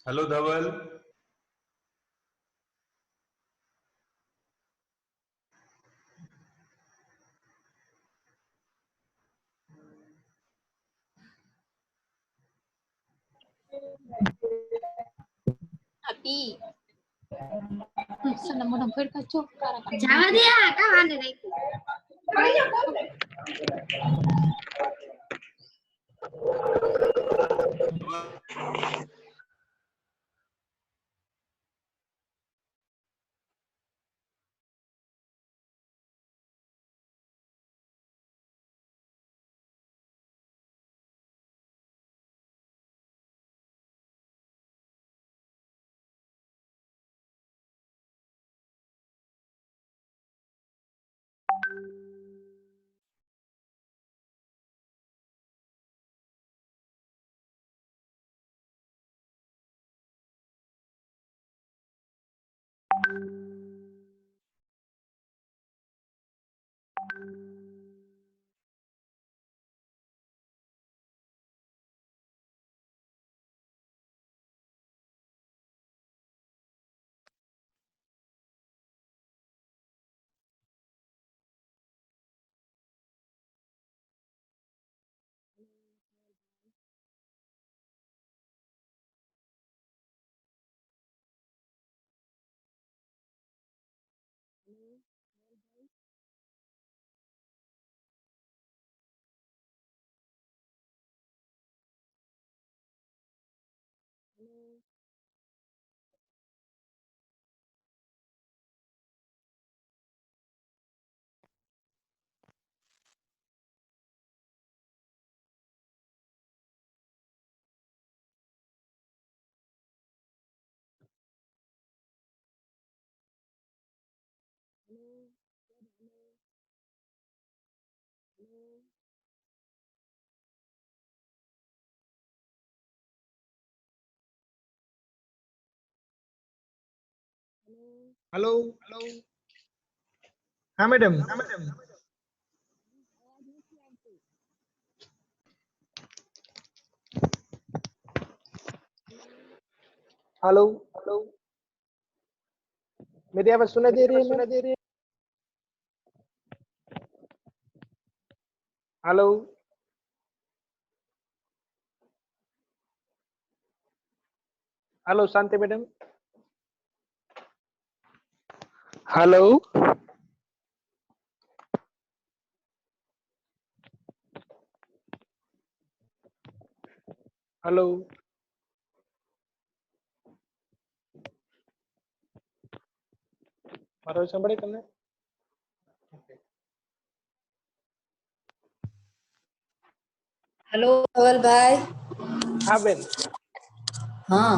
Hello धवल। Tapi senang कर कचो जावा दिया का वाले नहीं हेलो। हाँ मैडम। हेलो। मेरी आवाज सुनाई दे रही है? हेलो। हेलो शांति मैडम। हेलो। हेलो। मारो संभळे તમને? हेलो धवल भाई। हाँ बेन। हाँ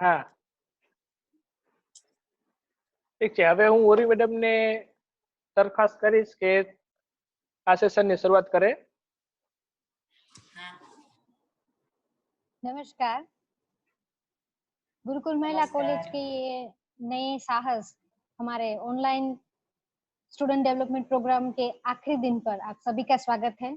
हाँ ठीक है। હવે હું ઓરી મેડમ ને દરખાસ્ત કરીશ કે આ સેશન ની શરૂઆત કરે। नमस्कार। गुरुकुल महिला कॉलेज के ये नए साहस हमारे ऑनलाइन स्टूडेंट डेवलपमेंट प्रोग्राम के आखिरी दिन पर आप सभी का स्वागत है।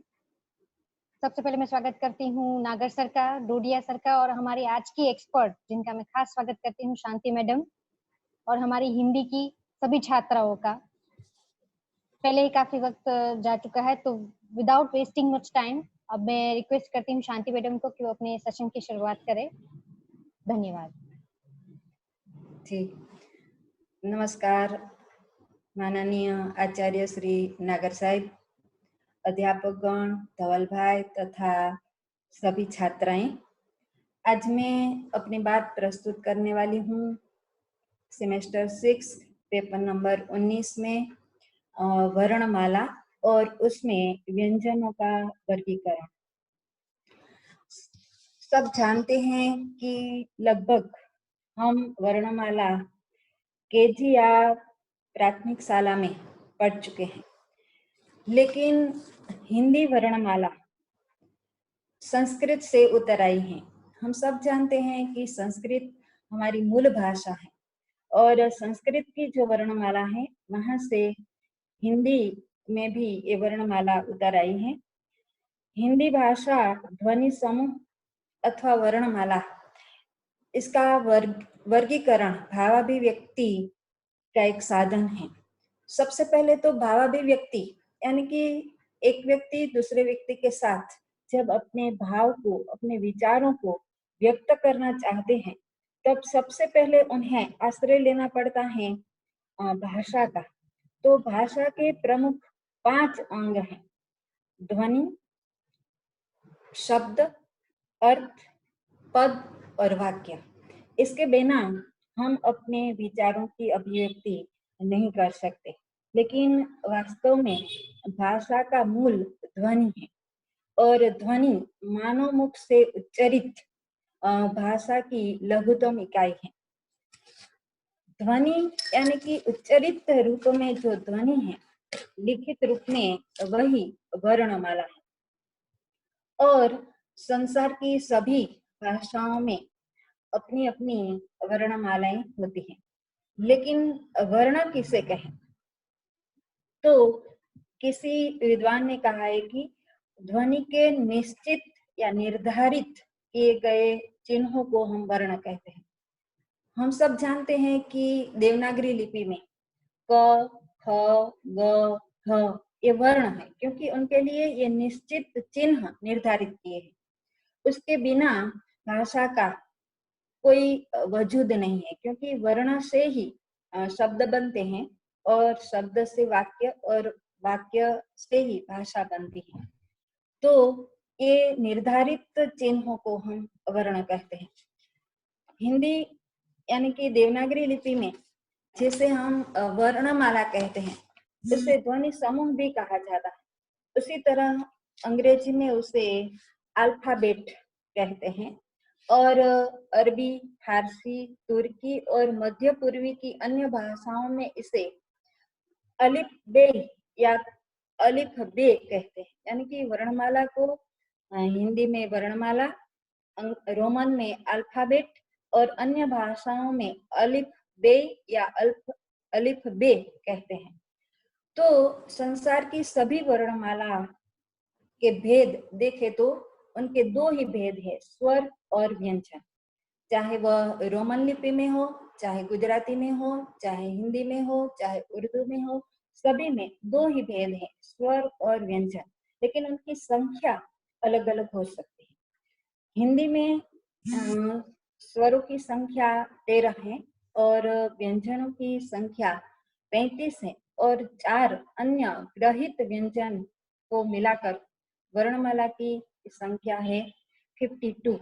सबसे पहले मैं स्वागत करती हूँ नागर सर का, डोडिया सर का और हमारी आज की एक्सपर्ट जिनका मैं खास स्वागत करती हूँ शांति मैडम और हमारी हिंदी की सभी छात्राओं का। पहले ही काफी वक्त जा चुका है तो विदाउट वेस्टिंग मच टाइम अब मैं रिक्वेस्ट करती हूँ शांति मैडम को कि वो अपने सेशन की शुरुआत करें। धन्यवाद। ठीक। नमस्कार माननीय आचार्य श्री नागर साहिब, अध्यापकगण, धवल भाई तथा सभी छात्राएं। आज मैं अपनी बात प्रस्तुत करने वाली हूँ सेमेस्टर 6 पेपर नंबर 19 में वर्णमाला और उसमें व्यंजनों का वर्गीकरण। सब जानते हैं कि लगभग हम वर्णमाला केजी या प्राथमिक शाला में पढ़ चुके हैं, लेकिन हिंदी वर्णमाला संस्कृत से उतर आई है। हम सब जानते हैं कि संस्कृत हमारी मूल भाषा है और संस्कृत की जो वर्णमाला है वहां से हिंदी में भी ये वर्णमाला उतर आई है। हिंदी भाषा ध्वनि समूह अथवा वर्णमाला इसका वर्गीकरण भावाभिव्यक्ति का एक साधन है। सबसे पहले तो भावाभिव्यक्ति यानी कि एक व्यक्ति दूसरे व्यक्ति के साथ जब अपने भाव को, अपने विचारों को व्यक्त करना चाहते हैं, तब सबसे पहले उन्हें आश्रय लेना पड़ता है भाषा का। तो भाषा के प्रमुख 5 अंग हैं: ध्वनि, शब्द, अर्थ, पद और वाक्य। इसके बिना हम अपने विचारों की अभिव्यक्ति नहीं कर सकते। लेकिन वास्तव में भाषा का मूल ध्वनि है और ध्वनि मानव मुख से उच्चरित भाषा की लघुतम इकाई है। ध्वनि यानी कि उच्चरित रूप में जो ध्वनि है, लिखित रूप में वही वर्णमाला है। और संसार की सभी भाषाओं में अपनी अपनी वर्णमालाएं होती हैं। लेकिन वर्ण किसे कहें? तो किसी विद्वान ने कहा है कि ध्वनि के निश्चित या निर्धारित किए गए चिन्हों को हम वर्ण कहते हैं। हम सब जानते हैं कि देवनागरी लिपि में क, ख, ग, घ ये वर्ण है, क्योंकि उनके लिए ये निश्चित चिन्ह निर्धारित किए हैं। उसके बिना भाषा का कोई वजूद नहीं है, क्योंकि वर्ण से ही शब्द बनते हैं और शब्द से वाक्य और वाक्य से ही भाषा बनती है। तो ये निर्धारित चिन्हों को हम वर्ण कहते हैं। हिंदी यानी कि देवनागरी लिपि में जिसे हम वर्णमाला कहते हैं, उसे ध्वनि समूह भी कहा जाता है। उसी तरह अंग्रेजी में उसे अल्फाबेट कहते हैं और अरबी, फारसी, तुर्की और मध्य पूर्वी की अन्य भाषाओं में इसे अलिफ बे या अलिफ बे कहते हैं। यानी कि वर्णमाला को हिंदी में वर्णमाला, रोमन में अल्फाबेट और अन्य भाषाओं में अलिफ बे या अलिफ बे कहते हैं। तो संसार की सभी वर्णमाला के भेद देखे तो उनके 2 ही भेद है, स्वर और व्यंजन। चाहे वह रोमन लिपि में हो, चाहे गुजराती में हो, चाहे हिंदी में हो, चाहे उर्दू में हो, सभी में 2 ही भेद है, स्वर और व्यंजन। लेकिन उनकी संख्या अलग अलग हो सकती है। हिंदी में स्वरों की संख्या 13 है और व्यंजनों की संख्या 35 है और 4 अन्य ग्रहित व्यंजन को मिलाकर वर्णमाला की संख्या है 52।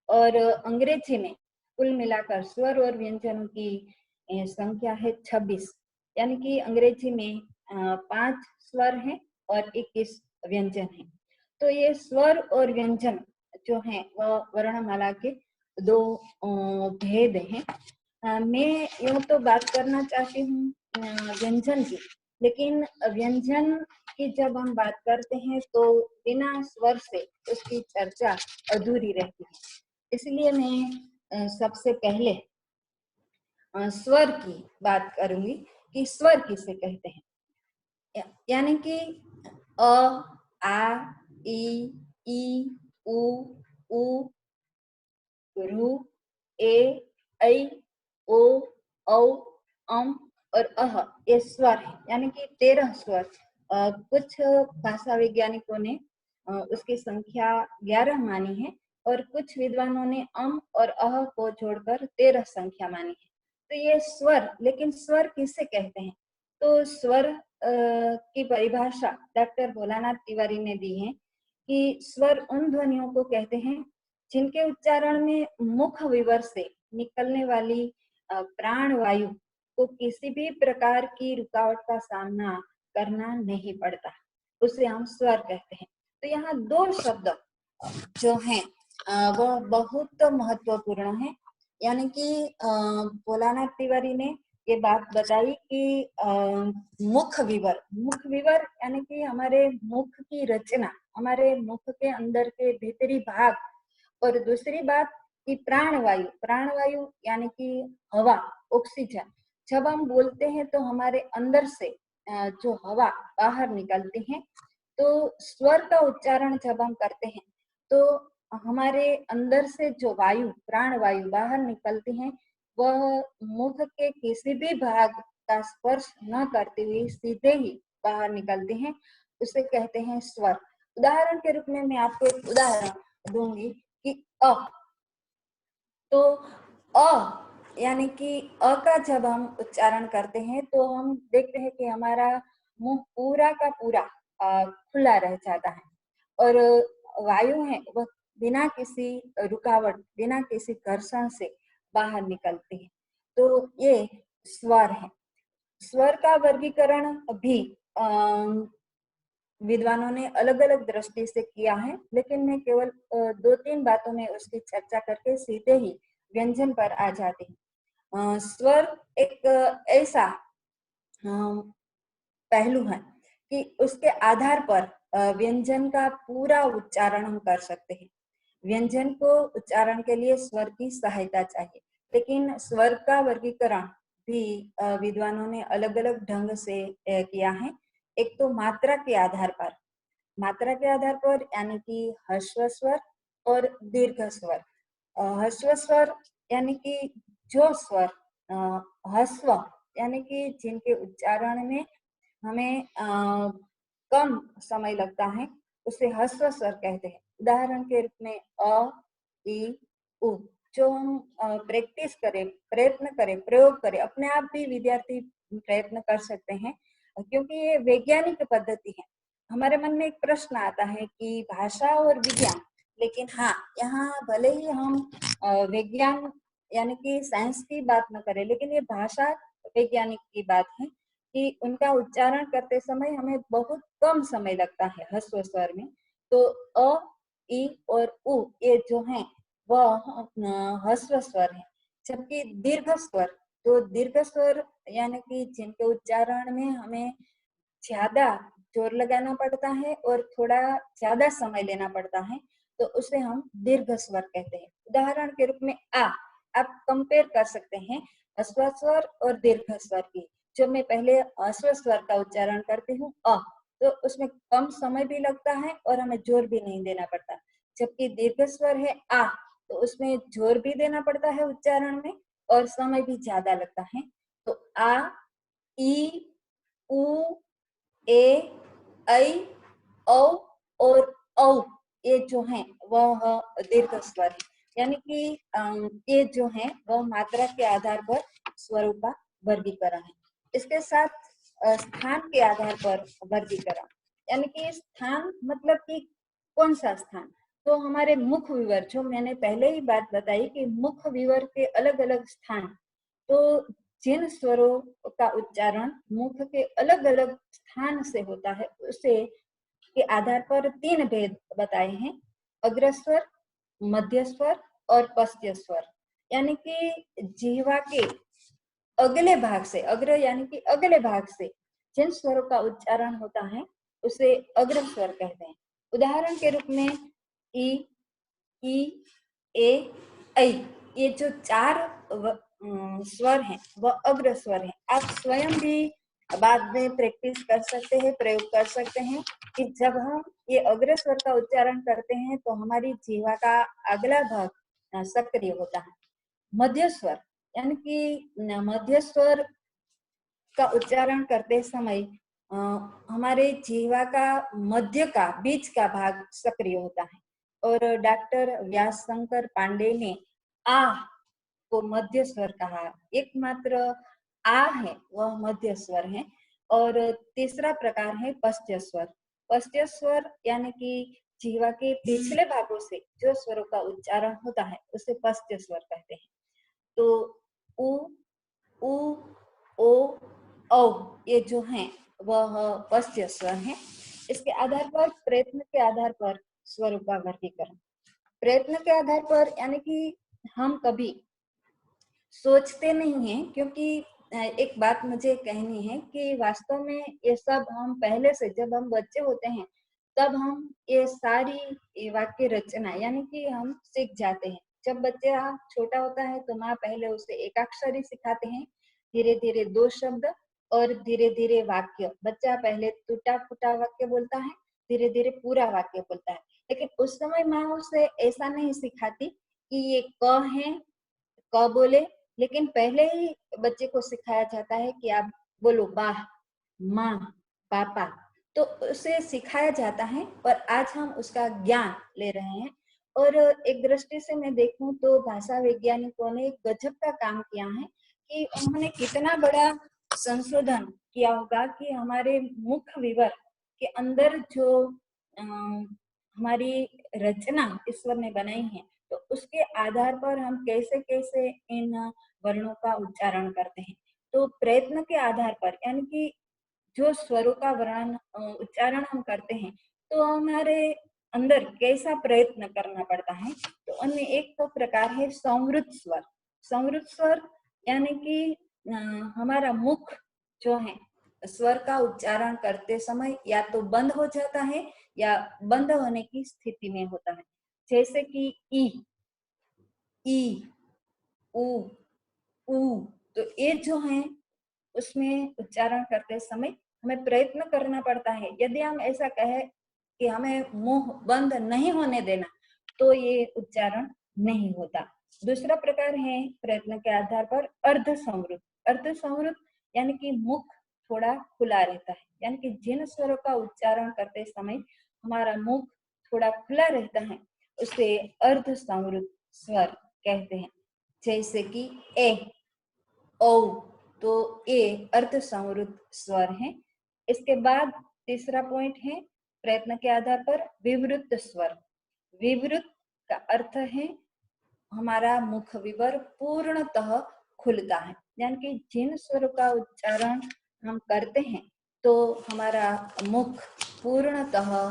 और अंग्रेजी में कुल मिलाकर स्वर और व्यंजनों की संख्या है 26। यानी कि अंग्रेजी में 5 स्वर हैं और 21 व्यंजन हैं। तो ये स्वर और व्यंजन जो हैं वह वर्णमाला के 2 भेद हैं। मैं यूं तो बात करना चाहती हूँ व्यंजन की, लेकिन व्यंजन की जब हम बात करते हैं तो बिना स्वर से उसकी चर्चा अधूरी रहती है। इसलिए मैं सबसे पहले स्वर की बात करूंगी कि स्वर किसे कहते हैं। यानी कि अ, आ, ई, उ, ऊ, रू, ए, ऐ, ओ, औ, और अह ये स्वर है। यानी कि 13 स्वर। कुछ भाषा वैज्ञानिकों ने उसकी संख्या 11 मानी है और कुछ विद्वानों ने और अह को जोड़कर 13 संख्या मानी है। तो ये स्वर, लेकिन स्वर किसे कहते हैं? तो स्वर की परिभाषा डॉक्टर भोलानाथ तिवारी ने दी है कि स्वर उन ध्वनियों को कहते हैं जिनके उच्चारण में मुख विवर से निकलने वाली प्राण वायु को किसी भी प्रकार की रुकावट का सामना करना नहीं पड़ता, उसे हम स्वर कहते हैं। तो यहाँ 2 शब्द जो हैं वह बहुत महत्वपूर्ण है। यानी कि भोलानाथ तिवारी ने ये बात बताई कि मुख विवर यानी कि हमारे मुख की रचना, हमारे मुख के अंदर के भीतरी भाग। और दूसरी बात कि प्राणवायु यानी कि हवा, ऑक्सीजन। जब हम बोलते हैं तो हमारे अंदर से जो हवा बाहर निकलती है। तो स्वर का उच्चारण जब हम करते हैं तो हमारे अंदर से जो वायु, प्राण वायु बाहर निकलती हैं, वह मुख के किसी भी भाग का स्पर्श न करते हुए सीधे ही बाहर निकलती हैं, उसे कहते हैं स्वर। उदाहरण के रूप में मैं आपको एक उदाहरण दूंगी कि अ, तो अ यानी कि अ का जब हम उच्चारण करते हैं तो हम देखते हैं कि हमारा मुंह पूरा का पूरा खुला रह जाता है और वायु है वह बिना किसी रुकावट, बिना किसी घर्षण से बाहर निकलती है। तो ये स्वर है। स्वर का वर्गीकरण भी विद्वानों ने अलग अलग दृष्टि से किया है, लेकिन मैं केवल 2-3 बातों में उसकी चर्चा करके सीधे ही व्यंजन पर आ जाती हूँ। स्वर एक ऐसा पहलू है कि उसके आधार पर व्यंजन का पूरा उच्चारण हम कर सकते हैं। व्यंजन को उच्चारण के लिए स्वर की सहायता चाहिए, लेकिन स्वर का वर्गीकरण भी विद्वानों ने अलग अलग ढंग से किया है। एक तो मात्रा के आधार पर, मात्रा के आधार पर यानी कि ह्रस्व स्वर और दीर्घ स्वर। ह्रस्व स्वर यानी कि जो स्वर ह्रस्व यानी कि जिनके उच्चारण में हमें कम समय लगता है, उसे ह्रस्व स्वर कहते हैं। उदाहरण के रूप में अ, इ, उ। जो हम प्रैक्टिस करें, प्रयत्न करें, प्रयोग करें, अपने आप भी विद्यार्थी प्रयत्न कर सकते हैं, क्योंकि ये वैज्ञानिक पद्धति है। हमारे मन में एक प्रश्न आता है कि भाषा और विज्ञान, लेकिन हाँ, यहाँ भले ही हम विज्ञान यानी कि साइंस की बात न करें, लेकिन ये भाषा वैज्ञानिक की बात है कि उनका उच्चारण करते समय हमें बहुत कम समय लगता है ह्रस्व स्वर में। तो अ, इ और उ ये जो हैं वह ह्रस्व स्वर है। जबकि दीर्घ स्वर, तो दीर्घ स्वर यानी कि जिनके उच्चारण में हमें ज्यादा जोर लगाना पड़ता है और थोड़ा ज्यादा समय लेना पड़ता है, तो उसे हम दीर्घ स्वर कहते हैं। उदाहरण के रूप में आ, आप कंपेयर कर सकते हैं ह्रस्व स्वर और दीर्घ स्वर की। जब मैं पहले ह्रस्व स्वर का उच्चारण करती हूँ अ, तो उसमें कम समय भी लगता है और हमें जोर भी नहीं देना पड़ता। जबकि दीर्घ स्वर है आ, तो उसमें जोर भी देना पड़ता है उच्चारण में और समय भी ज्यादा लगता है। तो आ, ई, उ, ए, ऐ, औ और औ ये जो हैं वह दीर्घ स्वर है। यानी कि ये जो हैं वह मात्रा के आधार पर स्वरों का वर्गीकरण है। इसके साथ स्थान के आधार पर वर्गीकरण, यानी कि स्थान मतलब कि कौन सा स्थान, तो हमारे मुख विवर, जो मैंने पहले ही बात बताई कि मुख विवर के अलग अलग स्थान, तो जिन स्वरों का उच्चारण मुख के अलग अलग स्थान से होता है, उसे के आधार पर 3 भेद बताए हैं: अग्रस्वर, मध्य स्वर और पश्च स्वर। यानी कि जिह्वा के अगले भाग से, अग्र यानी कि अगले भाग से जिन स्वरों का उच्चारण होता है उसे अग्र स्वर कहते हैं। उदाहरण के रूप में ई, ई, ए, ऐ, ये जो 4 स्वर हैं वह अग्र स्वर हैं। आप स्वयं भी बाद में प्रैक्टिस कर सकते हैं, प्रयोग कर सकते हैं कि जब हम ये अग्र स्वर का उच्चारण करते हैं तो हमारी जीवा का अगला भाग सक्रिय होता है। मध्य स्वर यानी कि मध्य स्वर का उच्चारण करते समय हमारे जीवा का मध्य का, बीच का भाग सक्रिय होता है। और डॉक्टर व्यासशंकर पांडे ने आ को मध्य स्वर कहा। एकमात्र आ है वह मध्य स्वर है। और तीसरा प्रकार है पश्च स्वर। पश्च स्वर यानी कि जीवा के पिछले भागों से जो स्वरों का उच्चारण होता है उसे पश्च स्वर कहते हैं। तो उ, उ, ओ, औ ये जो हैं वह पश्च स्वर हैं। इसके आधार पर, प्रयत्न के आधार पर स्वरों का वर्गीकरण। प्रयत्न के आधार पर यानी कि हम कभी सोचते नहीं हैं, क्योंकि एक बात मुझे कहनी है कि वास्तव में ये सब हम पहले से, जब हम बच्चे होते हैं तब हम ये सारी वाक्य रचना यानी कि हम सीख जाते हैं। जब बच्चा छोटा होता है तो माँ पहले उसे एकाक्षरी सिखाते हैं, धीरे धीरे 2 शब्द और धीरे धीरे वाक्य। बच्चा पहले टूटा फूटा वाक्य बोलता है धीरे धीरे पूरा वाक्य बोलता है। लेकिन उस समय माँ उसे ऐसा नहीं सिखाती कि ये क है, क बोले, लेकिन पहले ही बच्चे को सिखाया जाता है कि आप बोलो वाह, माँ, पापा। तो उसे सिखाया जाता है, पर आज हम उसका ज्ञान ले रहे हैं। और एक दृष्टि से मैं देखूं तो भाषा वैज्ञानिकों ने एक गजब का काम किया है कि उन्होंने कितना बड़ा संशोधन किया होगा कि हमारे मुख विवर के अंदर जो हमारी रचना ईश्वर ने बनाई है, तो उसके आधार पर हम कैसे कैसे इन वर्णों का उच्चारण करते हैं। तो प्रयत्न के आधार पर, यानी कि जो स्वरों का वर्णन उच्चारण हम करते हैं, तो हमारे अंदर कैसा प्रयत्न करना पड़ता है। तो उनमें एक तो प्रकार है संवृत स्वर। संवृत स्वर यानी कि हमारा मुख जो है स्वर का उच्चारण करते समय या तो बंद हो जाता है या बंद होने की स्थिति में होता है। जैसे कि ई, उ, ऊ, तो ये जो है उसमें उच्चारण करते समय हमें प्रयत्न करना पड़ता है। यदि हम ऐसा कहें कि हमें मुंह बंद नहीं होने देना, तो ये उच्चारण नहीं होता। दूसरा प्रकार है प्रयत्न के आधार पर अर्ध संवृत। अर्ध संवृत यानी कि मुख थोड़ा खुला रहता है, यानी कि जिन स्वरों का उच्चारण करते समय हमारा मुख थोड़ा खुला रहता है, उसे अर्ध संवृत स्वर कहते हैं। जैसे कि ए, ओ, तो ए अर्ध संवृत स्वर है। इसके बाद तीसरा पॉइंट है प्रयत्न के आधार पर विवृत स्वर। विवृत का अर्थ है हमारा मुख विवर पूर्णतः खुलता है, यानी कि जिन स्वरों का उच्चारण हम करते हैं तो हमारा मुख पूर्णतः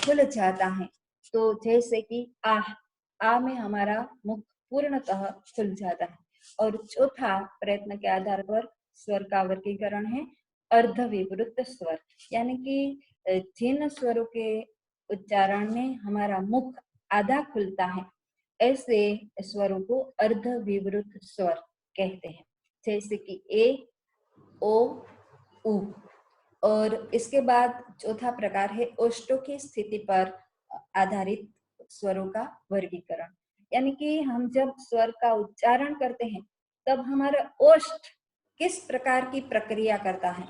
खुल जाता है। तो जैसे कि आ में हमारा मुख पूर्णतः खुल जाता है। और चौथा प्रयत्न के आधार पर स्वर का वर्गीकरण है अर्ध विवृत स्वर, यानी कि जिन स्वरों के उच्चारण में हमारा मुख आधा खुलता है, ऐसे स्वरों को अर्ध विवृत स्वर कहते हैं। जैसे कि ए, ओ, उ। और इसके बाद चौथा प्रकार है ओष्ठों की स्थिति पर आधारित स्वरों का वर्गीकरण, यानी कि हम जब स्वर का उच्चारण करते हैं तब हमारा ओष्ठ किस प्रकार की प्रक्रिया करता है,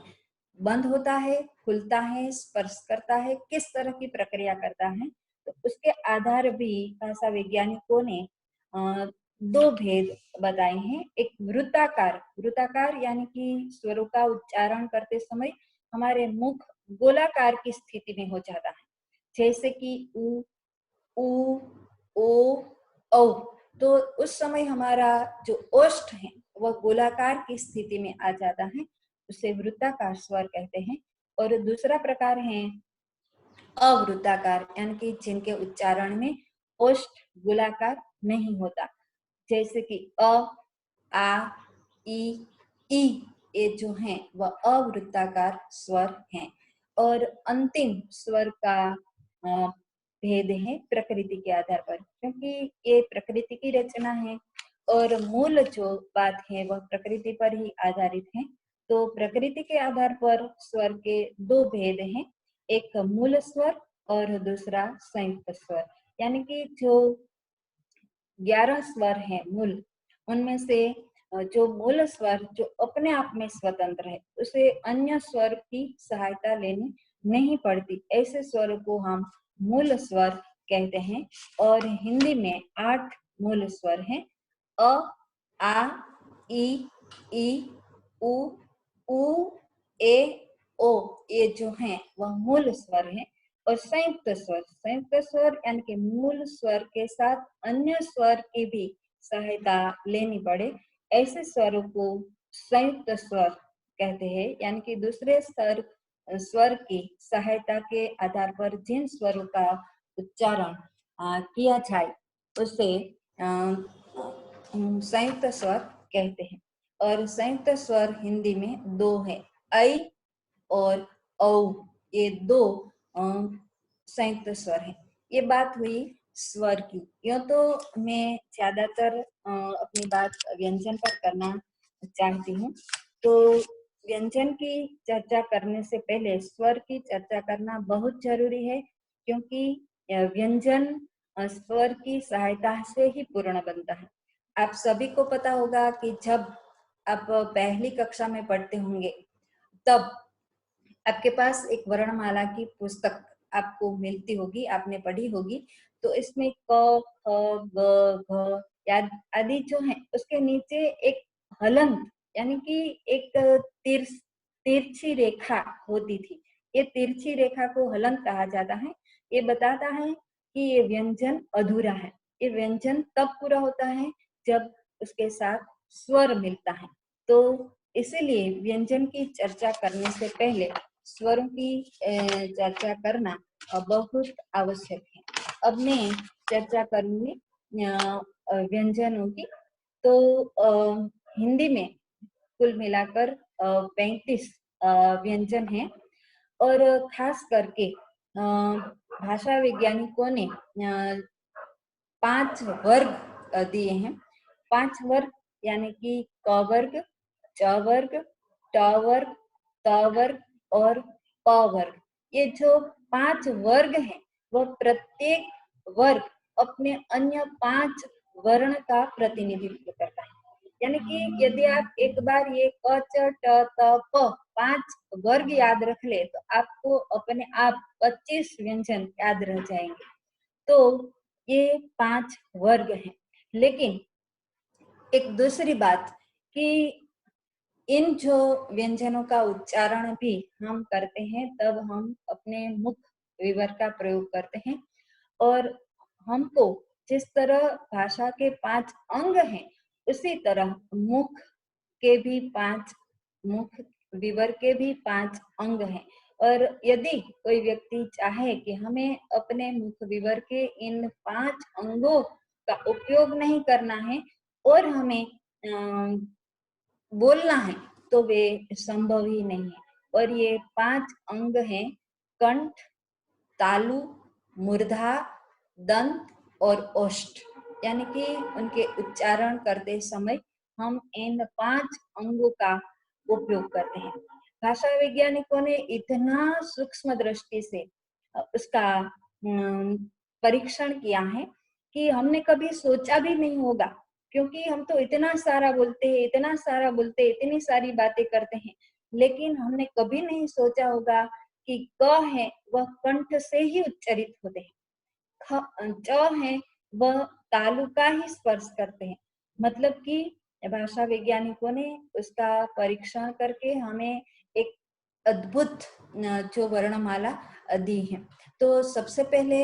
बंद होता है, खुलता है, स्पर्श करता है, किस तरह की प्रक्रिया करता है। तो उसके आधार भी भाषा वैज्ञानिकों ने दो भेद बताए हैं। एक वृत्ताकार, वृत्ताकार यानी कि स्वरों का उच्चारण करते समय हमारे मुख गोलाकार की स्थिति में हो जाता है। जैसे कि उ, ओ, औ, तो उस समय हमारा जो ओष्ठ है वह गोलाकार की स्थिति में आ जाता है, उसे वृत्ताकार स्वर कहते हैं। और दूसरा प्रकार है अवृत्ताकार, यानी कि जिनके उच्चारण में ओष्ठ गोलाकार नहीं होता। जैसे कि अ, आ, ई, ये जो हैं वह अवृत्ताकार स्वर हैं। और अंतिम स्वर का भेद है प्रकृति के आधार पर, क्योंकि ये प्रकृति की रचना है और मूल जो बात है वह प्रकृति पर ही आधारित है। तो प्रकृति के आधार पर स्वर के दो भेद हैं, एक मूल स्वर और दूसरा संयुक्त स्वर। यानी कि जो 11 स्वर हैं मूल, उनमें से जो मूल स्वर जो अपने आप में स्वतंत्र है, उसे अन्य स्वर की सहायता लेनी नहीं पड़ती, ऐसे स्वर को हम मूल स्वर कहते हैं। और हिंदी में 8 मूल स्वर हैं। अ, आ, ई, उ, ए, ओ, ये जो हैं वह मूल स्वर हैं। और संयुक्त स्वर यानी कि मूल स्वर के साथ अन्य स्वर की भी सहायता लेनी पड़े, ऐसे स्वरों को संयुक्त स्वर कहते हैं। यानी कि दूसरे स्वर की सहायता के आधार पर जिन स्वरों का उच्चारण किया जाए उसे संयुक्त स्वर कहते हैं। और संयुक्त स्वर हिंदी में दो है, ऐ और औ, ये दो संयुक्त स्वर है। ये बात हुई स्वर की। यूं तो मैं ज्यादातर अपनी बात व्यंजन पर करना चाहती हूँ। तो व्यंजन की चर्चा करने से पहले स्वर की चर्चा करना बहुत जरूरी है, क्योंकि व्यंजन स्वर की सहायता से ही पूर्ण बनता है। आप सभी को पता होगा कि जब आप पहली कक्षा में पढ़ते होंगे तब आपके पास एक वर्णमाला की पुस्तक आपको मिलती होगी, आपने पढ़ी होगी। तो इसमें क, ख, ग, घ आदि जो है उसके नीचे एक हलंत यानी कि एक तिरछी रेखा होती थी। ये तिरछी रेखा को हलंत कहा जाता है। ये बताता है कि ये व्यंजन अधूरा है। ये व्यंजन तब पूरा होता है जब उसके साथ स्वर मिलता है। तो इसीलिए व्यंजन की चर्चा करने से पहले स्वरों की चर्चा करना बहुत आवश्यक है। अब मैं चर्चा करूंगी व्यंजनों की। तो हिंदी में कुल मिलाकर 35 व्यंजन हैं, और खास करके भाषा वैज्ञानिकों ने 5 वर्ग दिए हैं। 5 वर्ग यानी कि क वर्ग, च वर्ग, ट वर्ग, त वर्ग और प वर्ग। ये जो 5 वर्ग हैं, वह प्रत्येक वर्ग अपने अन्य 5 वर्ण का प्रतिनिधित्व करता है। यानी कि यदि आप एक बार ये क, च, ट, त, प 5 वर्ग याद रख ले तो आपको अपने आप 25 व्यंजन याद रह जाएंगे। तो ये 5 वर्ग हैं। लेकिन एक दूसरी बात कि इन जो व्यंजनों का उच्चारण भी हम करते हैं तब हम अपने मुख विवर का प्रयोग करते हैं, और हमको जिस तरह भाषा के 5 अंग हैं उसी तरह मुख विवर के भी 5 अंग हैं। और यदि कोई व्यक्ति चाहे कि हमें अपने मुख विवर के इन 5 अंगों का उपयोग नहीं करना है और हमें बोलना है, तो वे संभव ही नहीं है। और ये 5 अंग हैं कंठ, तालु, मूर्धा, दंत और ओष्ठ। यानी कि उनके उच्चारण करते समय हम इन 5 अंगों का उपयोग करते हैं। भाषा वैज्ञानिकों ने इतना सूक्ष्म दृष्टि से उसका परीक्षण किया है कि हमने कभी सोचा भी नहीं होगा, क्योंकि हम तो इतना सारा बोलते हैं, इतनी सारी बातें करते हैं, लेकिन हमने कभी नहीं सोचा होगा कि क है वह कंठ से ही उच्चारित होते हैं, च है वह तालु का ही स्पर्श करते हैं। मतलब कि भाषा वैज्ञानिकों ने उसका परीक्षण करके हमें एक अद्भुत जो वर्णमाला दी है। तो सबसे पहले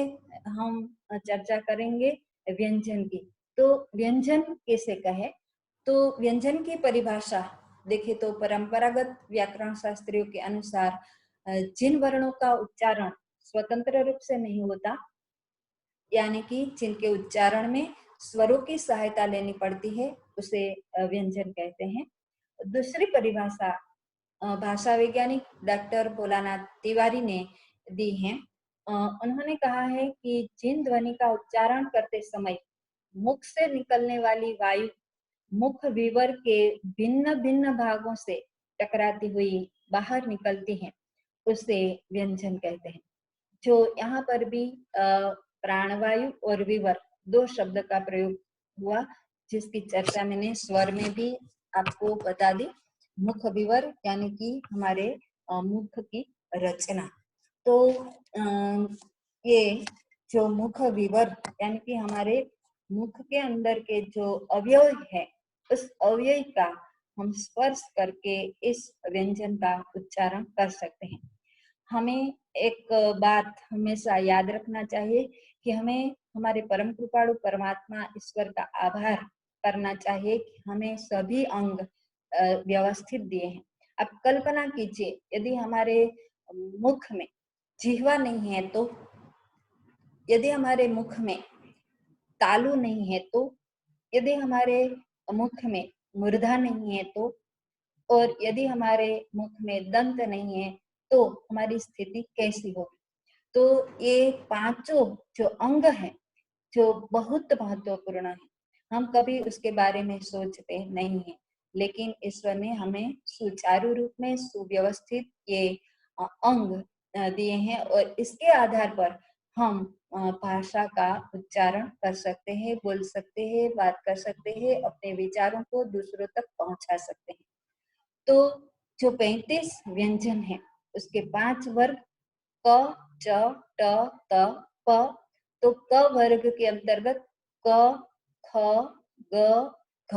हम चर्चा करेंगे व्यंजन की। तो व्यंजन किसे कहे? तो व्यंजन की परिभाषा देखे तो परंपरागत व्याकरण शास्त्रियों के अनुसार जिन वर्णों का उच्चारण स्वतंत्र रूप से नहीं होता, यानी कि जिनके उच्चारण में स्वरों की सहायता लेनी पड़ती है, उसे व्यंजन कहते हैं। दूसरी परिभाषा भाषा वैज्ञानिक डॉक्टर भोलानाथ तिवारी ने दी है। उन्होंने कहा है कि जिन ध्वनि का उच्चारण करते समय मुख से निकलने वाली वायु मुख विवर के भिन्न भिन्न भागों से टकराती हुई बाहर निकलती है, उसे व्यंजन कहते हैं। जो यहाँ पर भी प्राणवायु और विवर 2 शब्द का प्रयोग हुआ, जिसकी चर्चा मैंने स्वर में भी आपको बता दी। मुख विवर यानी कि हमारे मुख की रचना। तो ये जो मुख विवर यानी कि हमारे मुख के अंदर के जो अवयव है, उस अवयव का हम स्पर्श करके इस व्यंजन का उच्चारण कर सकते हैं। हमें एक बात हमेशा याद रखना चाहिए कि हमें हमारे परम कृपाणु परमात्मा ईश्वर का आभार करना चाहिए कि हमें सभी अंग व्यवस्थित दिए हैं। अब कल्पना कीजिए यदि हमारे मुख में जिह्वा नहीं है, तो यदि हमारे मुख में तालु नहीं है, तो यदि हमारे मुख में मूर्धा नहीं है, तो और यदि हमारे मुख में दंत नहीं है, तो हमारी स्थिति कैसी होगी? तो ये 5 जो अंग हैं, जो बहुत महत्वपूर्ण है, हम कभी उसके बारे में सोचते नहीं है। लेकिन ईश्वर ने हमें सुचारू रूप में सुव्यवस्थित ये अंग दिए हैं और इसके आधार पर हम भाषा का उच्चारण कर सकते हैं, बोल सकते हैं, बात कर सकते हैं, अपने विचारों को दूसरों तक पहुंचा सकते हैं। तो जो 35 व्यंजन है उसके 5 वर्ग क, च, ट, त, प। तो क वर्ग के अंतर्गत क, ख, ग, घ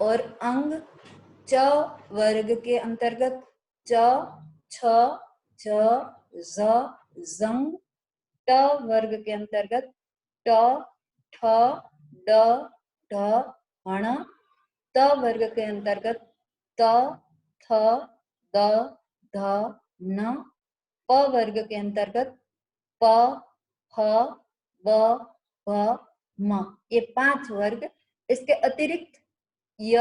और अंग, च वर्ग के अंतर्गत च, छ, झ, झ, जंग, ट वर्ग के अंतर्गत ट, ठ, ड, ढ, हण, त वर्ग के अंतर्गत त, थ, द, ध, न, प वर्ग के अंतर्गत प, फ, ब, भ, म। ये 5 वर्ग। इसके अतिरिक्त य,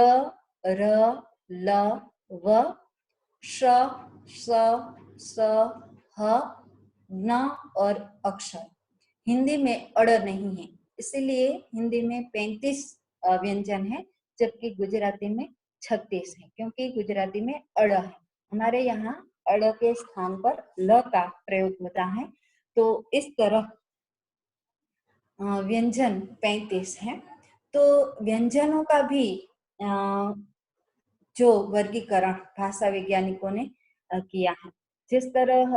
र, ल, व, श, स, स, ह, न और अक्षर। हिंदी में अड़ नहीं है, इसीलिए हिंदी में 35 व्यंजन है, जबकि गुजराती में 36 है, क्योंकि गुजराती में अड़ है। हमारे यहाँ अड़ के स्थान पर ल का प्रयोग होता है। तो इस तरह व्यंजन 35 है। तो व्यंजनों का भी जो वर्गीकरण भाषा वैज्ञानिकों ने किया है, जिस तरह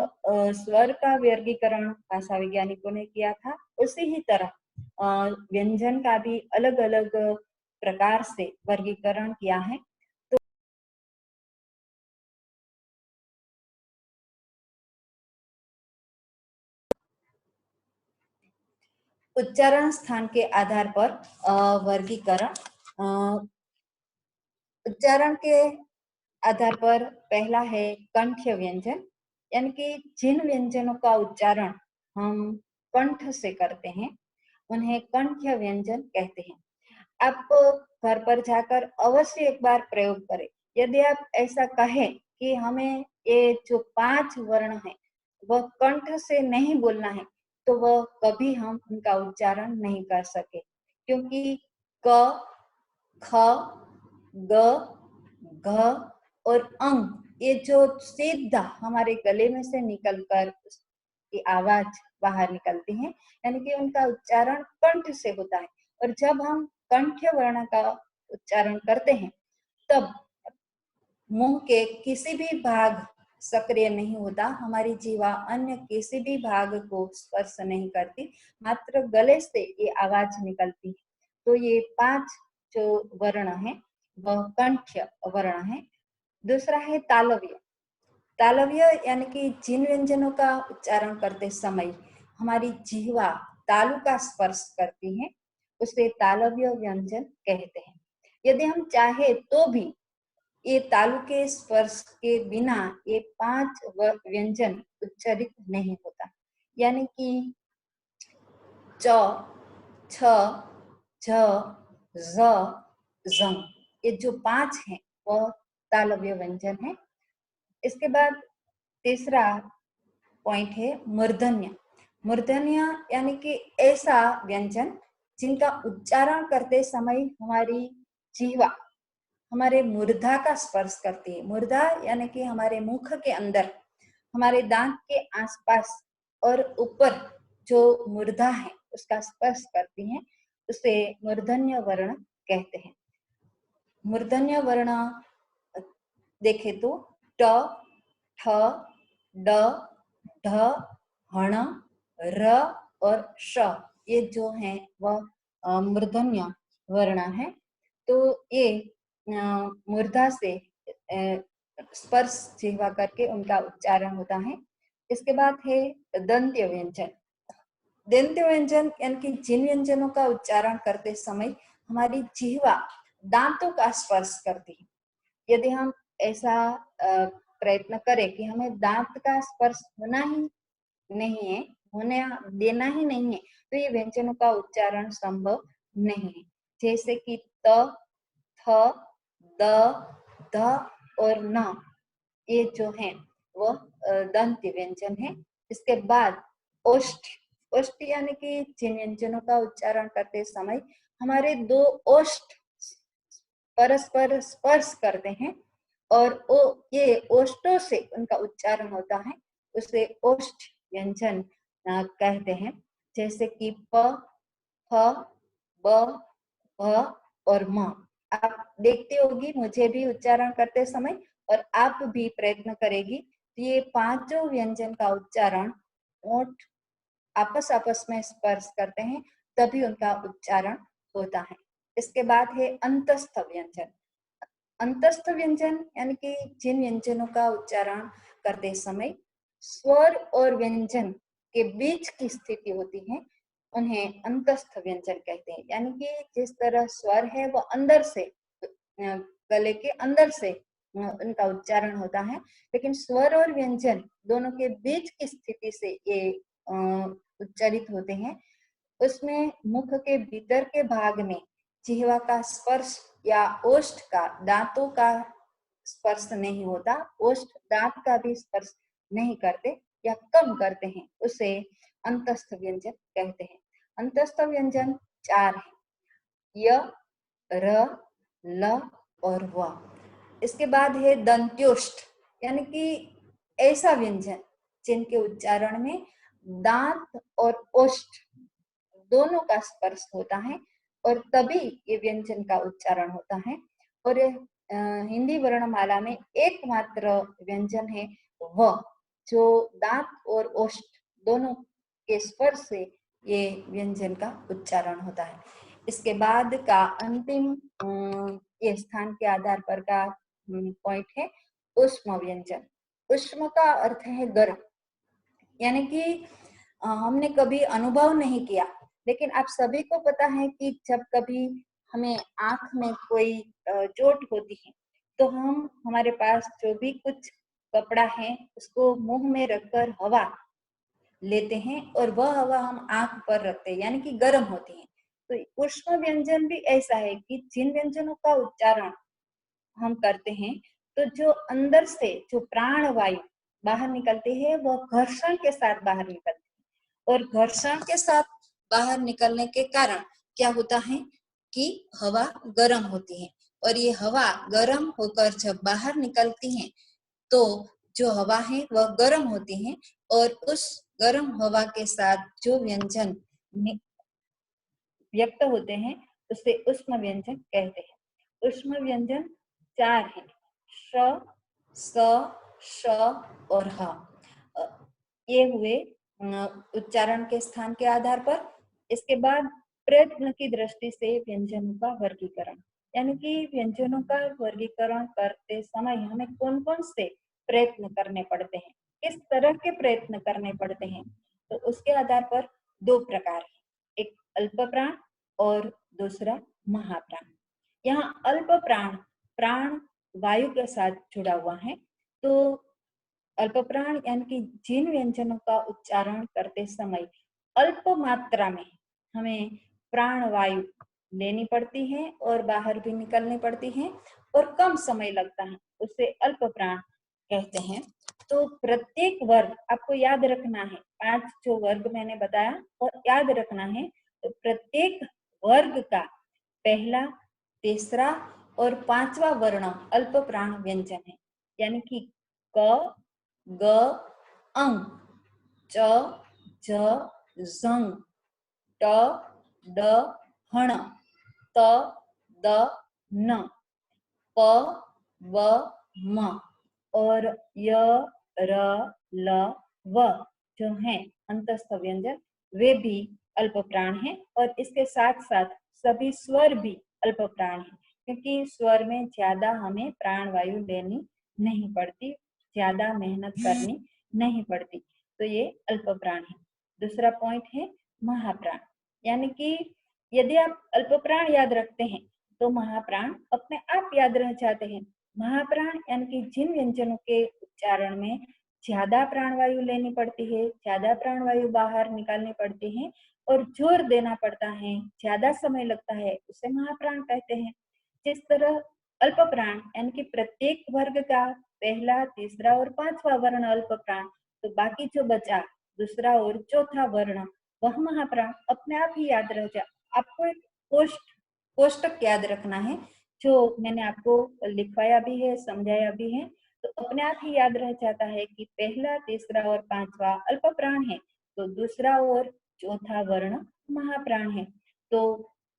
स्वर का वर्गीकरण भाषा वैज्ञानिकों ने किया था, उसी ही तरह व्यंजन का भी अलग अलग प्रकार से वर्गीकरण किया है। उच्चारण स्थान के आधार पर वर्गीकरण, उच्चारण के आधार पर पहला है कंठ्य व्यंजन, यानी कि जिन व्यंजनों का उच्चारण हम कंठ से करते हैं उन्हें कंठ्य व्यंजन कहते हैं। आप घर पर जाकर अवश्य एक बार प्रयोग करें। यदि आप ऐसा कहें कि हमें ये जो 5 वर्ण है वह कंठ से नहीं बोलना है, तो वह कभी हम उनका उच्चारण नहीं कर सके, क्योंकि क, ख, ग, घ और अंग, ये जो सीधा हमारे गले में से निकलकर की आवाज बाहर निकलती है, यानी कि उनका उच्चारण कंठ से होता है। और जब हम कंठ्य वर्ण का उच्चारण करते हैं तब मुंह के किसी भी भाग सक्रिय नहीं होता, हमारी जीवा अन्य किसी भी भाग को स्पर्श नहीं करती, मात्र गले से ये आवाज निकलती है। तो ये 5 जो वर्ण है वह कंठ्य वर्ण है। दूसरा है तालव्य। तालव्य यानी कि जिन व्यंजनों का उच्चारण करते समय हमारी जीवा तालु का स्पर्श करती है, उसे तालव्य व्यंजन कहते हैं। यदि हम चाहे तो भी ये तालु के स्पर्श के बिना ये 5 व्यंजन उच्चारित नहीं होता, यानी कि च, छ, झ, झ, जंग, ये जो 5 हैं वह तालव्य व्यंजन है। इसके बाद तीसरा पॉइंट है मूर्धन्य। मूर्धन्य यानी कि ऐसा व्यंजन जिनका उच्चारण करते समय हमारी जीवा हमारे मूर्धा का स्पर्श करती है। मूर्धा यानी कि हमारे मुख के अंदर, हमारे दांत के आसपास और ऊपर जो मूर्धा है उसका स्पर्श करती है, उसे मूर्धन्य वर्ण कहते हैं। मूर्धन्य वर्ण देखे तो ट, ठ, ड, ढ, हण, र और श, ये जो है वह मूर्धन्य वर्ण है। तो ये मूर्धा से स्पर्श जिह्वा करके उनका उच्चारण होता है। इसके बाद है दंत्य व्यंजन। दंत्य व्यंजन यानी कि जिन व्यंजनों का उच्चारण करते समय हमारी जिह्वा दांतों का स्पर्श करती है, यदि हम ऐसा प्रयत्न करें कि हमें दांत का स्पर्श होना ही नहीं है, होने देना ही नहीं है, तो ये व्यंजनों का उच्चारण संभव नहीं है। जैसे कि त, थ, द, ध और न, ये जो है वह दंत्य व्यंजन है। इसके बाद ओष्ठ। ओष्ठ यानी कि जिन व्यंजनों का उच्चारण करते समय हमारे 2 ओष्ठ परस्पर स्पर्श करते हैं और ये ओष्ठों से उनका उच्चारण होता है, उसे ओष्ठ व्यंजन कहते हैं। जैसे कि प, फ, ब, भ और म। आप देखती होगी मुझे भी उच्चारण करते समय, और आप भी प्रयत्न करेगी, तो ये पांचों व्यंजन का उच्चारण ओठ आपस में स्पर्श करते हैं, तभी उनका उच्चारण होता है। इसके बाद है अंतस्थ व्यंजन। अंतस्थ व्यंजन यानी कि जिन व्यंजनों का उच्चारण करते समय स्वर और व्यंजन के बीच की स्थिति होती है, उन्हें अंतस्थ व्यंजन कहते हैं। यानी कि जिस तरह स्वर है वो अंदर से, गले के अंदर से उनका उच्चारण होता है, लेकिन स्वर और व्यंजन दोनों के बीच की स्थिति से ये उच्चारित होते हैं। उसमें मुख के भीतर के भाग में जिह्वा का स्पर्श या ओष्ठ का, दांतों का स्पर्श नहीं होता, ओष्ठ दांत का भी स्पर्श नहीं करते या कम करते हैं, उसे अंतस्थ व्यंजन कहते हैं। अंतस्थ व्यंजन 4 है, य, र, ल और व। इसके बाद है दंत्योष्ठ, यानी कि ऐसा व्यंजन जिनके उच्चारण में दांत और ओष्ठ दोनों का स्पर्श होता है, और तभी ये व्यंजन का उच्चारण होता है। और हिंदी वर्णमाला में एकमात्र व्यंजन है व, जो दांत और ओष्ठ दोनों के स्पर्श से ये व्यंजन का उच्चारण होता है। इसके बाद का अंतिम ये स्थान के आधार पर का पॉइंट है ऊष्म व्यंजन। ऊष्म का अर्थ है गर्म, यानी कि हमने कभी अनुभव नहीं किया, लेकिन आप सभी को पता है कि जब कभी हमें आंख में कोई चोट होती है, तो हम हमारे पास जो भी कुछ कपड़ा है उसको मुंह में रखकर हवा लेते हैं, और वह हवा हम आंख पर रखते हैं, यानी कि गर्म होती है। तो ऊष्म व्यंजन भी ऐसा है कि जिन व्यंजनों का उच्चारण हम करते हैं, तो जो अंदर से जो प्राण वायु बाहर निकलती है वह घर्षण के साथ बाहर निकलती है, और घर्षण के साथ बाहर निकलने के कारण क्या होता है कि हवा गर्म होती है, और ये हवा गर्म होकर जब बाहर निकलती है तो जो हवा है वह गर्म होती है, और उस गर्म हवा के साथ जो व्यंजन व्यक्त होते हैं उसे ऊष्म व्यंजन कहते हैं। ऊष्म व्यंजन 4 है, श, स, श और ह। ये हुए उच्चारण के स्थान के आधार पर। इसके बाद प्रयत्न की दृष्टि से व्यंजनों का वर्गीकरण, यानी कि व्यंजनों का वर्गीकरण करते समय हमें कौन कौन से प्रयत्न करने पड़ते हैं, किस तरह के प्रयत्न करने पड़ते हैं, तो उसके आधार पर 2 प्रकार है, एक अल्प प्राण और दूसरा महाप्राण। यहाँ अल्प प्राण, प्राण वायु के साथ जुड़ा हुआ है, तो अल्प प्राण यानी कि जिन व्यंजनों का उच्चारण करते समय अल्प मात्रा में हमें प्राण वायु लेनी पड़ती है और बाहर भी निकलनी पड़ती है, और कम समय लगता है, उसे अल्प प्राण कहते हैं। तो प्रत्येक वर्ग आपको याद रखना है, 5 जो वर्ग मैंने बताया और याद रखना है। तो प्रत्येक वर्ग का पहला, तीसरा और 5वां वर्ण अल्प प्राण व्यंजन है, यानी कि क, ग, अंग, च, ज, झंग, ट, ड, हण, त, द, न, प, व, म और य, र, ल, व जो हैं अंतस्थ व्यंजन, वे भी अल्प प्राण हैं। और इसके साथ साथ सभी स्वर भी अल्प प्राण हैं, क्योंकि स्वर में ज्यादा हमें प्राण वायु लेनी नहीं पड़ती, ज्यादा मेहनत करनी नहीं पड़ती, तो ये अल्प प्राण है। दूसरा पॉइंट है महाप्राण, यानी कि यदि आप अल्प प्राण याद रखते हैं तो महाप्राण अपने आप याद रह जाते हैं। महाप्राण यानी कि जिन व्यंजनों के उच्चारण में ज्यादा प्राणवायु लेनी पड़ती है, ज्यादा प्राणवायु बाहर निकालनी पड़ती है और जोर देना पड़ता है, ज्यादा समय लगता है, उसे महाप्राण कहते हैं। जिस तरह अल्प प्राण यानी कि प्रत्येक वर्ग का पहला, तीसरा और 5वां वर्ण अल्प प्राण, तो बाकी जो बचा दूसरा और चौथा वर्ण वह महाप्राण अपने आप ही याद रह जाए। आपको एक कोष्टक याद रखना है जो मैंने आपको लिखवाया भी है, समझाया भी है, तो अपने आप ही याद रह जाता है कि पहला, तीसरा और पांचवा अल्प प्राण है, तो दूसरा और चौथा वर्ण महाप्राण है। तो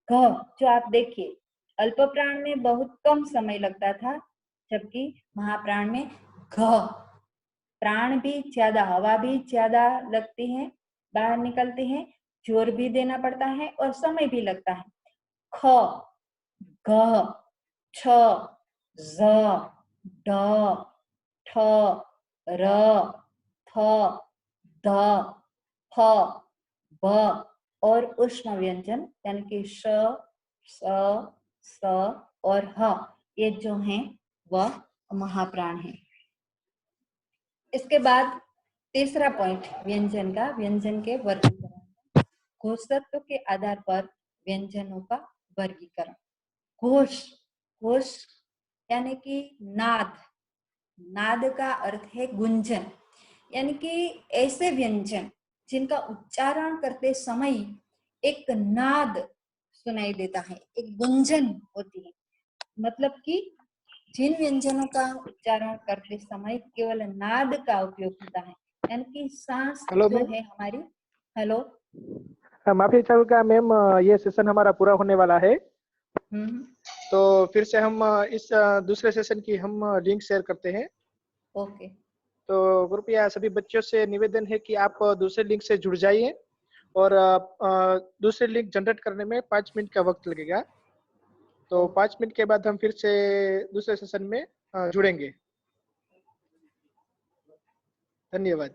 घ जो आप देखिए, अल्प प्राण में बहुत कम समय लगता था, जबकि महाप्राण में घ प्राण भी ज्यादा, हवा भी ज्यादा लगती है, बाहर निकलती है, जोर भी देना पड़ता है और समय भी लगता है। ख, ग, छ, ज, ढ, ठ, र, थ, ध, फ, भ और ऊष्म व्यंजन यानी कि श, स, स और ह, ये जो हैं वह महाप्राण है। इसके बाद तीसरा पॉइंट व्यंजन का, व्यंजन के वर्गीकरण। घोषत्व के आधार पर व्यंजनों का वर्गीकरण। घोष, घोष यानी कि नाद, नाद का अर्थ है गुंजन, यानी कि ऐसे व्यंजन जिनका उच्चारण करते समय एक नाद सुनाई देता है, एक गुंजन होती है। मतलब कि जिन व्यंजनों का उच्चारण करते समय केवल नाद का उपयोग होता है, यानी कि सांस हेलो जो मैम। है हमारी, हेलो, माफी चाहूंगा मैम, ये सेशन हमारा पूरा होने वाला है, हम्म, तो फिर से हम इस दूसरे सेशन की हम लिंक शेयर करते हैं। ओके, तो कृपया सभी बच्चों से निवेदन है कि आप दूसरे लिंक से जुड़ जाइए और दूसरे लिंक जनरेट करने में 5 मिनट का वक्त लगेगा। तो 5 मिनट के बाद हम फिर से दूसरे सेशन में जुड़ेंगे। धन्यवाद।